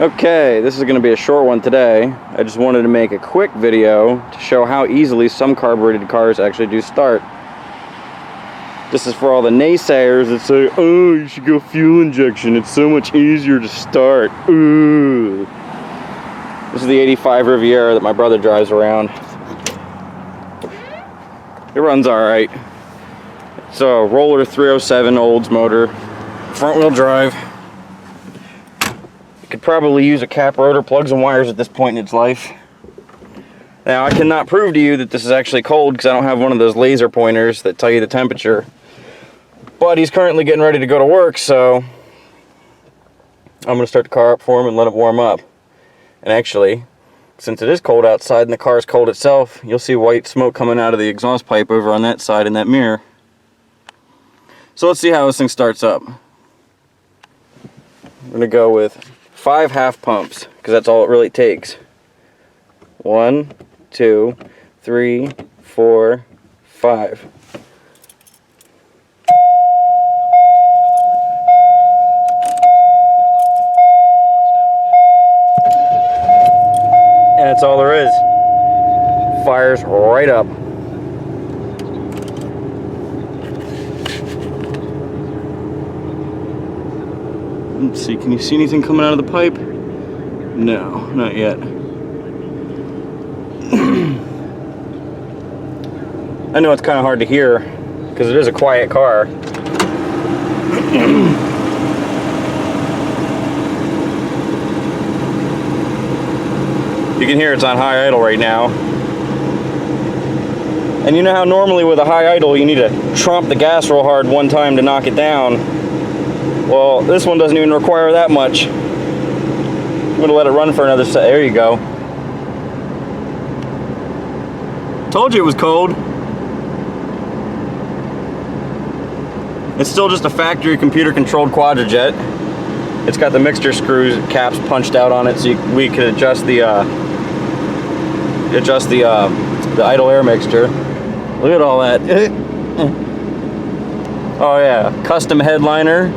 Okay, this is going to be a short one today. I just wanted to make a quick video to show how easily some carbureted cars actually do start. This is for all the naysayers that say, oh, you should go fuel injection, it's so much easier to start. Ooh. This is the 85 Riviera that my brother drives around. It runs alright. It's a Roller 307 Olds motor, front wheel drive. Could probably use a cap rotor, plugs and wires at this point in its life. Now I cannot prove to you that this is actually cold because I don't have one of those laser pointers that tell you the temperature. But he's currently getting ready to go to work, so I'm going to start the car up for him and let it warm up. And actually, since it is cold outside and the car is cold itself, you'll see white smoke coming out of the exhaust pipe over on that side in that mirror. So let's see how this thing starts up. I'm going to go with 5 half pumps, because that's all it really takes. 1, 2, 3, 4, 5. And that's all there is. Fires right up. Let's see, can you see anything coming out of the pipe? No, not yet. I know it's kind of hard to hear because it is a quiet car. You can hear it's on high idle right now. And you know how normally with a high idle you need to tromp the gas real hard one time to knock it down? Well, this one doesn't even require that much. I'm going to let it run for another set. There you go. Told you it was cold. It's still just a factory computer controlled quadrajet. It's got the mixture screws caps punched out on it so we could adjust the idle air mixture. Look at all that. Oh yeah, custom headliner.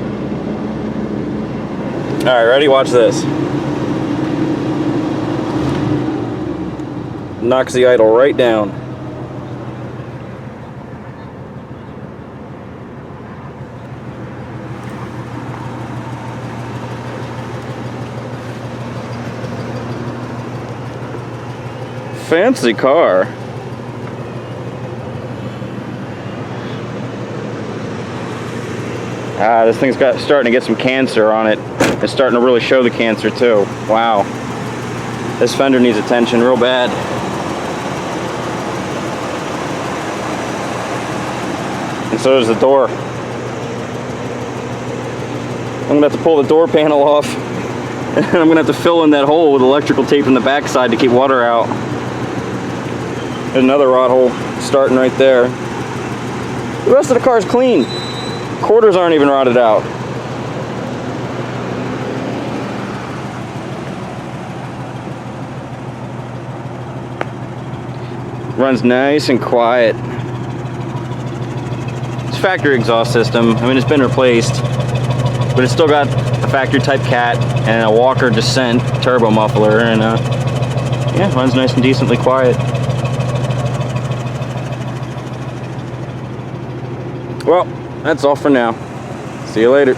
Alright, ready? Watch this. Knocks the idle right down. Fancy car. This thing's starting to get some cancer on it. It's starting to really show the cancer too. Wow. This fender needs attention real bad. And so does the door. I'm gonna have to pull the door panel off. And I'm gonna have to fill in that hole with electrical tape in the backside to keep water out. There's another rot hole starting right there. The rest of the car is clean. Quarters aren't even rotted out. Runs nice and quiet. It's a factory exhaust system. I mean, it's been replaced, but it's still got a factory type cat and a Walker Descent turbo muffler, and yeah, runs nice and decently quiet. Well, that's all for now. See you later.